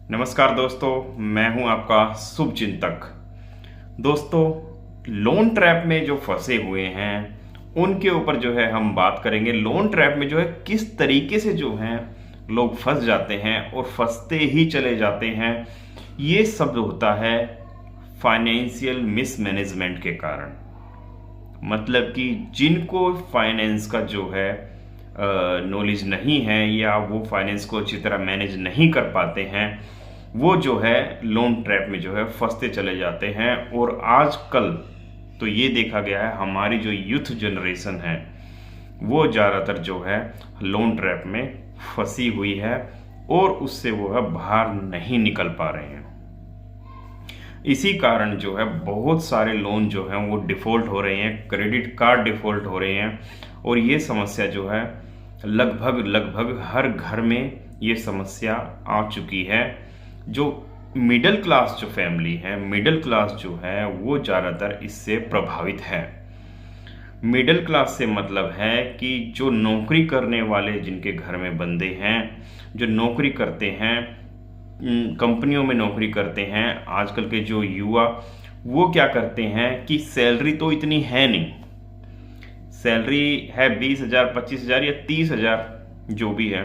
नमस्कार दोस्तों, मैं हूं आपका शुभ चिंतक। दोस्तों, लोन ट्रैप में जो फंसे हुए हैं उनके ऊपर जो है हम बात करेंगे। लोन ट्रैप में जो है किस तरीके से जो है लोग फंस जाते हैं और फंसते ही चले जाते हैं। ये सब होता है फाइनेंशियल मिसमैनेजमेंट के कारण। मतलब कि जिनको फाइनेंस का जो है नॉलेज नहीं है या वो फाइनेंस को अच्छी तरह मैनेज नहीं कर पाते हैं, वो जो है लोन ट्रैप में जो है फंसते चले जाते हैं। और आजकल तो ये देखा गया है, हमारी जो यूथ जनरेशन है वो ज़्यादातर जो है लोन ट्रैप में फंसी हुई है और उससे वो है बाहर नहीं निकल पा रहे हैं। इसी कारण जो है बहुत सारे लोन जो हैं वो डिफ़ॉल्ट हो रहे हैं, क्रेडिट कार्ड डिफ़ॉल्ट हो रहे हैं। और ये समस्या जो है लगभग हर घर में ये समस्या आ चुकी है। जो मिडिल क्लास जो फैमिली है, मिडिल क्लास जो है वो ज़्यादातर इससे प्रभावित है। मिडिल क्लास से मतलब है कि जो नौकरी करने वाले, जिनके घर में बंदे हैं, जो नौकरी करते हैं, कंपनियों में नौकरी करते हैं। आजकल के जो युवा वो क्या करते हैं कि सैलरी तो इतनी है नहीं, सैलरी है 20,000, 25,000 या 30,000 जो भी है,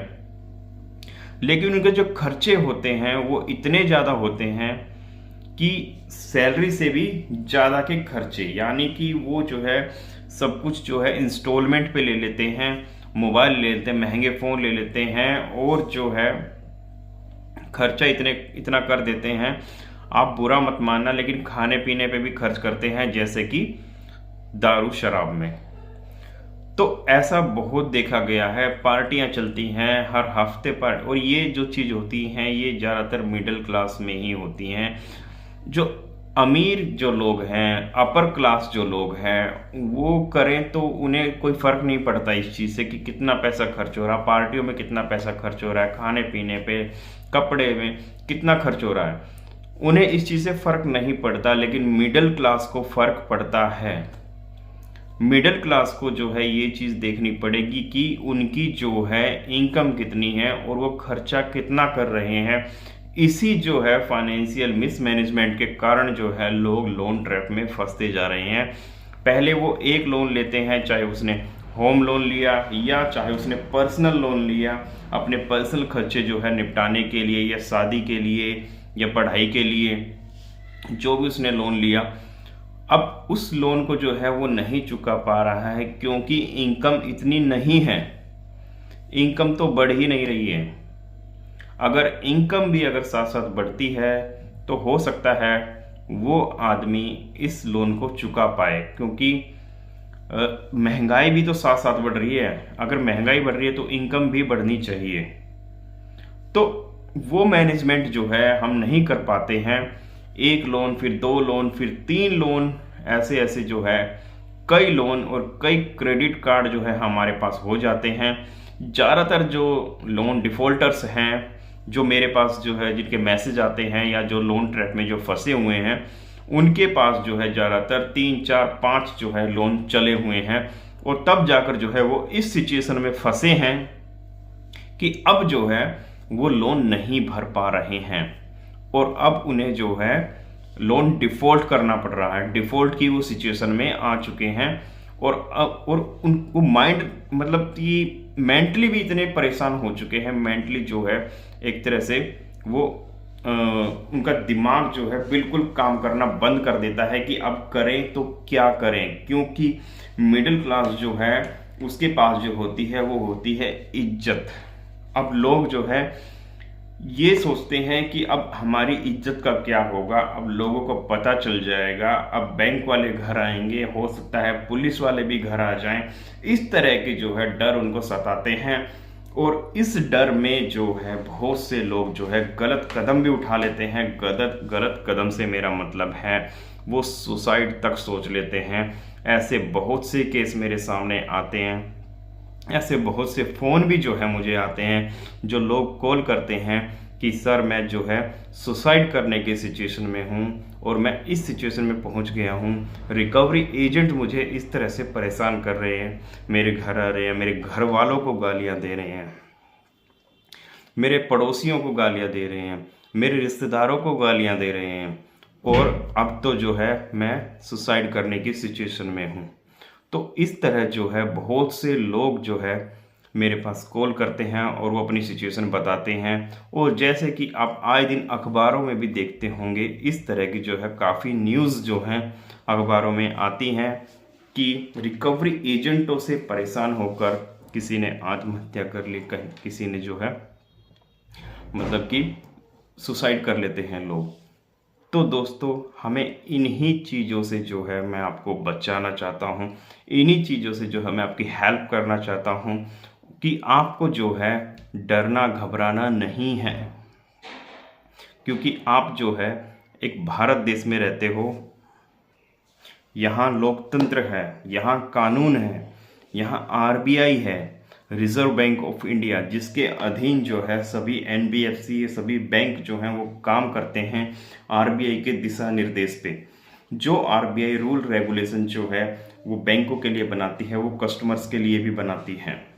लेकिन उनके जो खर्चे होते हैं वो इतने ज़्यादा होते हैं कि सैलरी से भी ज़्यादा के खर्चे। यानी कि वो जो है सब कुछ जो है इंस्टॉलमेंट पे ले लेते हैं, मोबाइल ले लेते हैं, महंगे फ़ोन ले लेते हैं और जो है खर्चा इतना कर देते हैं। आप बुरा मत मानना, लेकिन खाने पीने पे भी खर्च करते हैं, जैसे कि दारू शराब में। तो ऐसा बहुत देखा गया है, पार्टियां चलती हैं हर हफ्ते पर। और ये जो चीज़ होती हैं ये ज़्यादातर मिडिल क्लास में ही होती हैं। जो अमीर जो लोग हैं, अपर क्लास जो लोग हैं, वो करें तो उन्हें कोई फ़र्क नहीं पड़ता इस चीज़ से कि कितना पैसा खर्च हो रहा है, पार्टियों में कितना पैसा खर्च हो रहा है, खाने पीने पे, कपड़े में कितना खर्च हो रहा है। उन्हें इस चीज़ से फ़र्क नहीं पड़ता, लेकिन मिडिल क्लास को फ़र्क पड़ता है। मिडिल क्लास को जो है ये चीज़ देखनी पड़ेगी कि उनकी जो है इनकम कितनी है और वो खर्चा कितना कर रहे हैं। इसी जो है फाइनेंशियल मिसमैनेजमेंट के कारण जो है लोग लोन ट्रैप में फंसते जा रहे हैं। पहले वो एक लोन लेते हैं, चाहे उसने होम लोन लिया या चाहे उसने पर्सनल लोन लिया, अपने पर्सनल खर्चे जो है निपटाने के लिए या शादी के लिए या पढ़ाई के लिए, जो भी उसने लोन लिया, अब उस लोन को जो है वो नहीं चुका पा रहा है क्योंकि इनकम इतनी नहीं है। इनकम तो बढ़ ही नहीं रही है। अगर इनकम भी अगर साथ साथ बढ़ती है तो हो सकता है वो आदमी इस लोन को चुका पाए, क्योंकि महंगाई भी तो साथ साथ बढ़ रही है। अगर महंगाई बढ़ रही है तो इनकम भी बढ़नी चाहिए। तो वो मैनेजमेंट जो है हम नहीं कर पाते हैं। एक लोन, फिर 2 लोन, फिर 3 लोन, ऐसे ऐसे जो है कई लोन और कई क्रेडिट कार्ड जो है हमारे पास हो जाते हैं। ज़्यादातर जो लोन डिफ़ॉल्टर्स हैं, जो मेरे पास जो है जिनके मैसेज आते हैं या जो लोन ट्रैप में जो फंसे हुए हैं, उनके पास जो है ज़्यादातर 3, 4, 5 जो है लोन चले हुए हैं। और तब जाकर जो है वो इस सिचुएशन में फंसे हैं कि अब जो है वो लोन नहीं भर पा रहे हैं और अब उन्हें जो है लोन डिफ़ॉल्ट करना पड़ रहा है। डिफ़ॉल्ट की वो सिचुएशन में आ चुके हैं और उनको माइंड, मतलब कि मेंटली भी इतने परेशान हो चुके हैं। मेंटली जो है एक तरह से वो उनका दिमाग जो है बिल्कुल काम करना बंद कर देता है कि अब करें तो क्या करें, क्योंकि मिडिल क्लास जो है उसके पास जो होती है वो होती है इज्जत। अब लोग जो है ये सोचते हैं कि अब हमारी इज्जत का क्या होगा, अब लोगों को पता चल जाएगा, अब बैंक वाले घर आएंगे, हो सकता है पुलिस वाले भी घर आ जाएं। इस तरह के जो है डर उनको सताते हैं और इस डर में जो है बहुत से लोग जो है गलत कदम भी उठा लेते हैं। गलत कदम से मेरा मतलब है वो सुसाइड तक सोच लेते हैं। ऐसे बहुत से केस मेरे सामने आते हैं। ऐसे बहुत से फ़ोन भी जो है मुझे आते हैं, जो लोग कॉल करते हैं कि सर मैं जो है सुसाइड करने की सिचुएशन में हूँ और मैं इस सिचुएशन में पहुँच गया हूँ। रिकवरी एजेंट मुझे इस तरह से परेशान कर रहे हैं, मेरे घर आ रहे हैं, मेरे घर वालों को गालियाँ दे रहे हैं, मेरे पड़ोसियों को गालियाँ दे रहे हैं। मेरे रिश्तेदारों को गालियां दे रहे हैं, और अब तो जो है मैं सुसाइड करने की सिचुएशन में हूँ। तो इस तरह जो है बहुत से लोग जो है मेरे पास कॉल करते हैं और वो अपनी सिचुएशन बताते हैं। और जैसे कि आप आए दिन अखबारों में भी देखते होंगे, इस तरह की जो है काफ़ी न्यूज़ जो हैं अखबारों में आती हैं कि रिकवरी एजेंटों से परेशान होकर किसी ने आत्महत्या कर ली, कहीं किसी ने जो है मतलब कि सुसाइड कर लेते हैं लोग। तो दोस्तों, हमें इन्हीं चीज़ों से जो है मैं आपको बचाना चाहता हूँ, इन्हीं चीज़ों से जो है मैं आपकी हेल्प करना चाहता हूँ कि आपको जो है डरना घबराना नहीं है। क्योंकि आप जो है एक भारत देश में रहते हो, यहाँ लोकतंत्र है, यहाँ कानून है, यहाँ आरबीआई है, रिजर्व बैंक ऑफ इंडिया, जिसके अधीन जो है सभी एनबीएफसी, सभी बैंक जो हैं वो काम करते हैं आरबीआई के दिशा निर्देश पे। जो आरबीआई रूल रेगुलेशन जो है वो बैंकों के लिए बनाती है, वो कस्टमर्स के लिए भी बनाती है।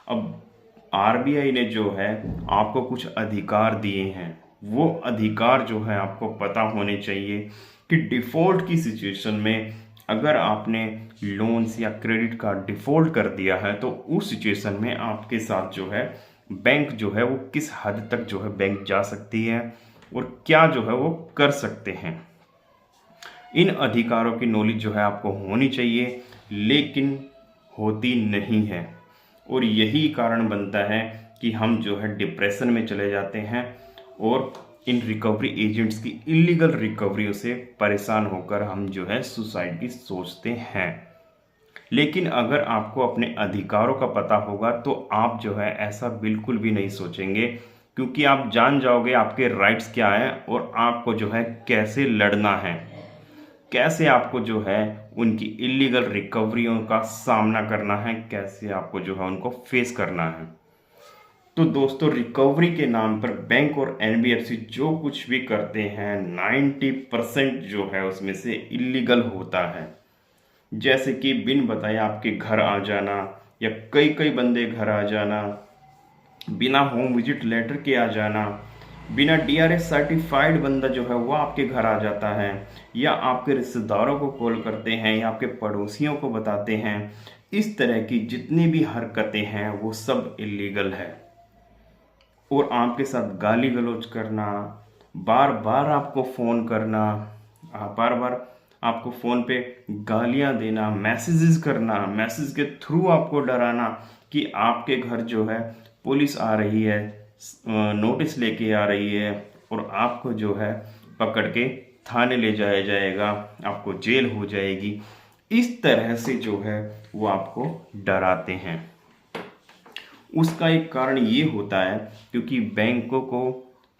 अब आरबीआई ने जो है आपको कुछ अधिकार दिए हैं, वो अधिकार जो है आपको पता होने चाहिए कि डिफ़ॉल्ट की सिचुएशन में अगर आपने लोन्स या क्रेडिट कार्ड डिफ़ॉल्ट कर दिया है तो उस सिचुएशन में आपके साथ जो है बैंक जो है वो किस हद तक जो है बैंक जा सकती है और क्या जो है वो कर सकते हैं। इन अधिकारों की नॉलेज जो है आपको होनी चाहिए, लेकिन होती नहीं है। और यही कारण बनता है कि हम जो है डिप्रेशन में चले जाते हैं और इन रिकवरी एजेंट्स की इलीगल रिकवरियों से परेशान होकर हम जो है सुसाइड की सोचते हैं। लेकिन अगर आपको अपने अधिकारों का पता होगा तो आप जो है ऐसा बिल्कुल भी नहीं सोचेंगे, क्योंकि आप जान जाओगे आपके राइट्स क्या हैं और आपको जो है कैसे लड़ना है, कैसे आपको जो है उनकी इलीगल रिकवरियों का सामना करना है, कैसे आपको जो है उनको फेस करना है। तो दोस्तों, रिकवरी के नाम पर बैंक और एनबीएफसी जो कुछ भी करते हैं 90% जो है उसमें से इलीगल होता है। जैसे कि बिन बताए आपके घर आ जाना, या कई कई बंदे घर आ जाना, बिना होम विजिट लेटर के आ जाना, बिना डीआरएस सर्टिफाइड बंदा जो है वो आपके घर आ जाता है, या आपके रिश्तेदारों को कॉल करते हैं या आपके पड़ोसियों को बताते हैं। इस तरह की जितनी भी हरकतें हैं वो सब इलीगल है। और आपके साथ गाली गलौज करना, बार बार आपको फ़ोन करना, बार बार आपको फ़ोन पे गालियां देना, मैसेजेस करना, मैसेज के थ्रू आपको डराना कि आपके घर जो है पुलिस आ रही है, नोटिस लेके आ रही है और आपको जो है पकड़ के थाने ले जाया जाएगा, आपको जेल हो जाएगी। इस तरह से जो है वो आपको डराते हैं। उसका एक कारण ये होता है क्योंकि बैंकों को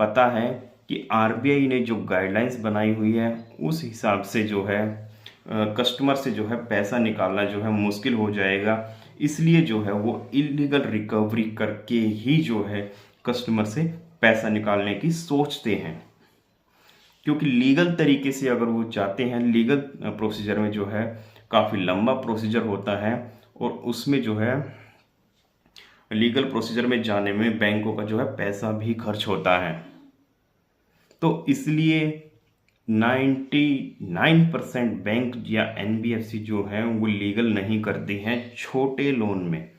पता है कि आरबीआई ने जो गाइडलाइंस बनाई हुई है उस हिसाब से जो है कस्टमर से जो है पैसा निकालना जो है मुश्किल हो जाएगा। इसलिए जो है वो इलीगल रिकवरी करके ही जो है कस्टमर से पैसा निकालने की सोचते हैं। क्योंकि लीगल तरीके से अगर वो चाहते हैं, लीगल प्रोसीजर में जो है काफ़ी लंबा प्रोसीजर होता है और उसमें जो है लीगल प्रोसीजर में जाने में बैंकों का जो है पैसा भी खर्च होता है। तो इसलिए 99% बैंक या एनबीएफसी जो है वो लीगल नहीं करती हैं छोटे लोन में।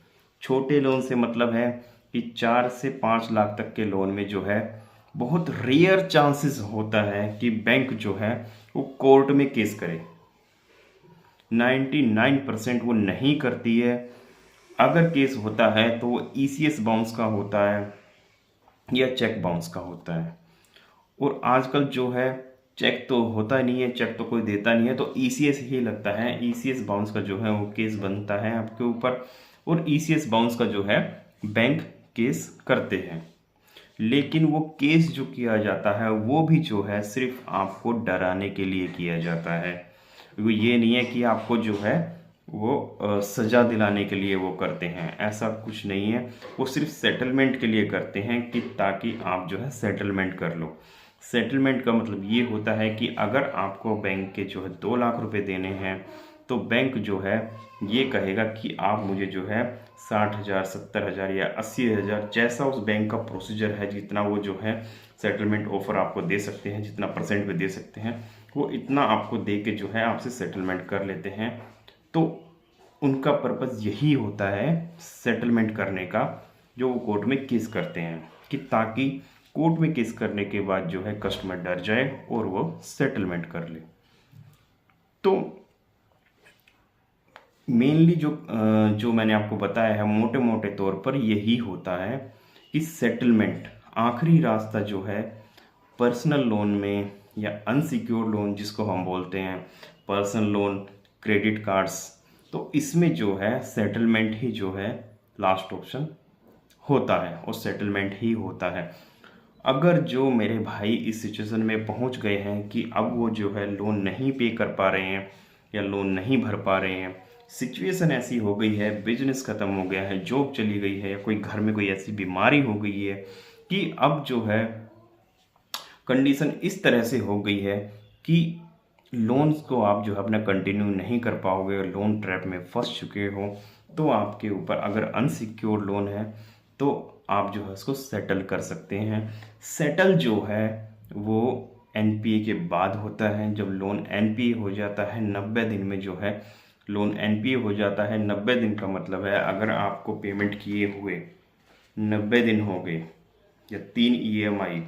छोटे लोन से मतलब है कि 4 से 5 लाख तक के लोन में जो है बहुत रेयर चांसेस होता है कि बैंक जो है वो कोर्ट में केस करे। 99% वो नहीं करती है। अगर केस होता है तो वो ईसीएस बाउंस का होता है या चेक बाउंस का होता है। और आजकल जो है चेक तो होता नहीं है, चेक तो कोई देता नहीं है, तो ईसीएस ही लगता है। ईसीएस बाउंस का जो है वो केस बनता है आपके ऊपर, और ईसीएस बाउंस का जो है बैंक केस करते हैं। लेकिन वो केस जो किया जाता है वो भी जो है सिर्फ आपको डराने के लिए किया जाता है। वो ये नहीं है कि आपको जो है वो सज़ा दिलाने के लिए वो करते हैं, ऐसा कुछ नहीं है। वो सिर्फ सेटलमेंट के लिए करते हैं कि ताकि आप जो है सेटलमेंट कर लो। सेटलमेंट का मतलब ये होता है कि अगर आपको बैंक के जो है 2 लाख रुपए देने हैं तो बैंक जो है ये कहेगा कि आप मुझे जो है 60,000, 70,000 या 80,000, जैसा उस बैंक का प्रोसीजर है, जितना वो जो है सेटलमेंट ऑफर आपको दे सकते हैं, जितना परसेंट पे दे सकते हैं, वो इतना आपको दे के जो है आपसे सेटलमेंट कर लेते हैं। तो उनका पर्पज़ यही होता है सेटलमेंट करने का, जो वो कोर्ट में केस करते हैं, कि ताकि कोर्ट में केस करने के बाद जो है कस्टमर डर जाए और वो सेटलमेंट कर ले। तो मेनली जो मैंने आपको बताया है मोटे मोटे तौर पर यही होता है कि सेटलमेंट आखिरी रास्ता जो है पर्सनल लोन में या अनसिक्योर्ड लोन जिसको हम बोलते हैं, पर्सनल लोन, क्रेडिट कार्ड्स, तो इसमें जो है सेटलमेंट ही जो है लास्ट ऑप्शन होता है और सेटलमेंट ही होता है। अगर जो मेरे भाई इस सिचुएशन में पहुंच गए हैं कि अब वो जो है लोन नहीं पे कर पा रहे हैं या लोन नहीं भर पा रहे हैं, सिचुएशन ऐसी हो गई है, बिजनेस ख़त्म हो गया है, जॉब चली गई है, या कोई घर में कोई ऐसी बीमारी हो गई है कि अब जो है कंडीशन इस तरह से हो गई है कि लोन्स को आप जो है अपना कंटिन्यू नहीं कर पाओगे और लोन ट्रैप में फंस चुके हो, तो आपके ऊपर अगर अनसिक्योर्ड लोन है तो आप जो है उसको सेटल कर सकते हैं। सेटल जो है वो एनपीए के बाद होता है। जब लोन एनपीए हो जाता है 90 दिन में जो है लोन एनपीए हो जाता है। 90 दिन का मतलब है अगर आपको पेमेंट किए हुए 90 दिन हो गए या 3 ईएमआई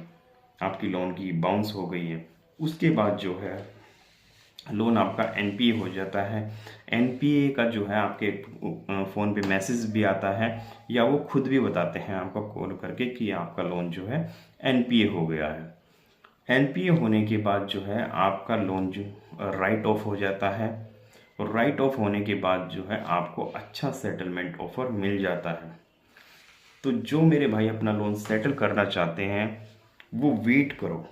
आपकी लोन की बाउंस हो गई है, उसके बाद जो है लोन आपका एनपीए हो जाता है। एनपीए का जो है आपके फ़ोन पे मैसेज भी आता है या वो खुद भी बताते हैं आपको कॉल करके कि आपका लोन जो है एनपीए हो गया है। एनपीए होने के बाद जो है आपका लोन जो राइट ऑफ हो जाता है और राइट ऑफ होने के बाद जो है आपको अच्छा सेटलमेंट ऑफर मिल जाता है। तो जो मेरे भाई अपना लोन सेटल करना चाहते हैं वो वेट करो,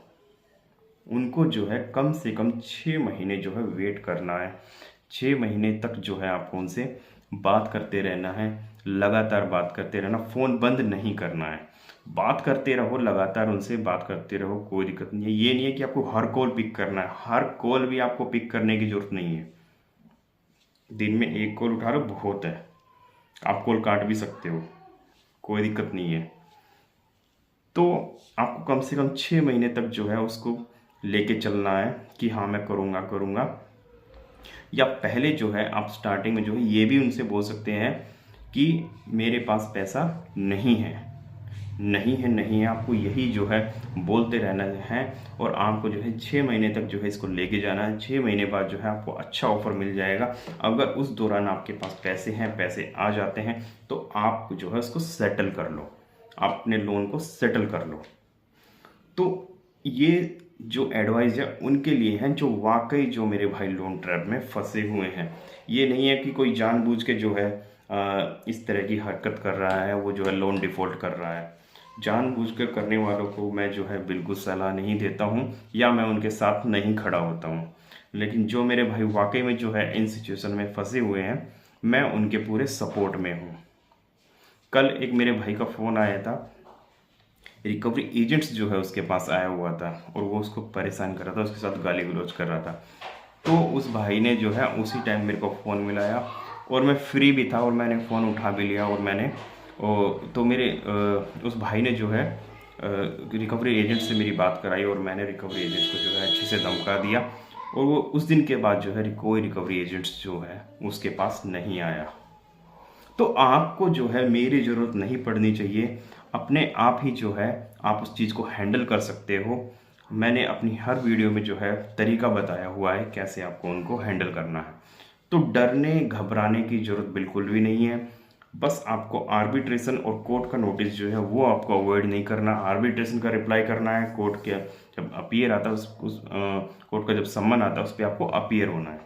उनको जो है कम से कम 6 महीने जो है वेट करना है। 6 महीने तक जो है आपको उनसे बात करते रहना है, लगातार बात करते रहना, फ़ोन बंद नहीं करना है, बात करते रहो, लगातार उनसे बात करते रहो, कोई दिक्कत नहीं है। ये नहीं है कि आपको हर कॉल पिक करना है, हर कॉल भी आपको पिक करने की ज़रूरत नहीं है। दिन में 1 कॉल उठा लो बहुत है, आप कॉल काट भी सकते हो, कोई दिक्कत नहीं है। तो आपको कम से कम 6 महीने तक जो है उसको लेके चलना है कि हाँ मैं करूँगा। या पहले जो है आप स्टार्टिंग में जो है ये भी उनसे बोल सकते हैं कि मेरे पास पैसा नहीं है, आपको यही जो है बोलते रहना है और आपको जो है 6 महीने तक जो है इसको लेके जाना है। 6 महीने बाद जो है आपको अच्छा ऑफर मिल जाएगा। अगर उस दौरान आपके पास पैसे हैं, पैसे आ जाते हैं, तो आप जो है उसको सेटल कर लो, अपने लोन को सेटल कर लो। तो ये जो एडवाइस है उनके लिए हैं जो वाकई जो मेरे भाई लोन ट्रैप में फंसे हुए हैं। ये नहीं है कि कोई जानबूझ के जो है इस तरह की हरकत कर रहा है, वो जो है लोन डिफ़ॉल्ट कर रहा है। जानबूझकर करने वालों को मैं जो है बिल्कुल सलाह नहीं देता हूँ या मैं उनके साथ नहीं खड़ा होता हूँ। लेकिन जो मेरे भाई वाकई में जो है इन सिचुएशन में फंसे हुए हैं, मैं उनके पूरे सपोर्ट में हूँ। कल एक मेरे भाई का फ़ोन आया था, रिकवरी एजेंट्स जो है उसके पास आया हुआ था और वो उसको परेशान कर रहा था, उसके साथ गाली गलौज कर रहा था। तो उस भाई ने जो है उसी टाइम मेरे को फ़ोन मिलाया और मैं फ्री भी था और मैंने फ़ोन उठा भी लिया और मैंने तो मेरे उस भाई ने जो है रिकवरी एजेंट से मेरी बात कराई और मैंने रिकवरी एजेंट को जो है अच्छे से धमका दिया और वो उस दिन के बाद जो है कोई रिकवरी एजेंट्स जो है उसके पास नहीं आया। तो आपको जो है मेरी ज़रूरत नहीं पड़नी चाहिए, अपने आप ही जो है आप उस चीज़ को हैंडल कर सकते हो। मैंने अपनी हर वीडियो में जो है तरीका बताया हुआ है कैसे आपको उनको हैंडल करना है। तो डरने घबराने की ज़रूरत बिल्कुल भी नहीं है। बस आपको आर्बिट्रेशन और कोर्ट का नोटिस जो है वो आपको अवॉइड नहीं करना। आर्बिट्रेशन का रिप्लाई करना है, कोर्ट के जब अपीयर आता है उस कोर्ट का जब सम्मन आता है उस पर आपको अपीयर होना है,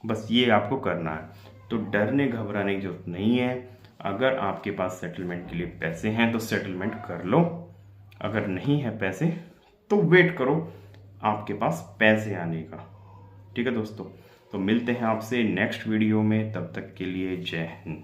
बस ये आपको करना है। तो डरने घबराने की जरूरत नहीं है। अगर आपके पास सेटलमेंट के लिए पैसे हैं तो सेटलमेंट कर लो, अगर नहीं है पैसे तो वेट करो आपके पास पैसे आने का। ठीक है दोस्तों, तो मिलते हैं आपसे नेक्स्ट वीडियो में, तब तक के लिए जय हिंद।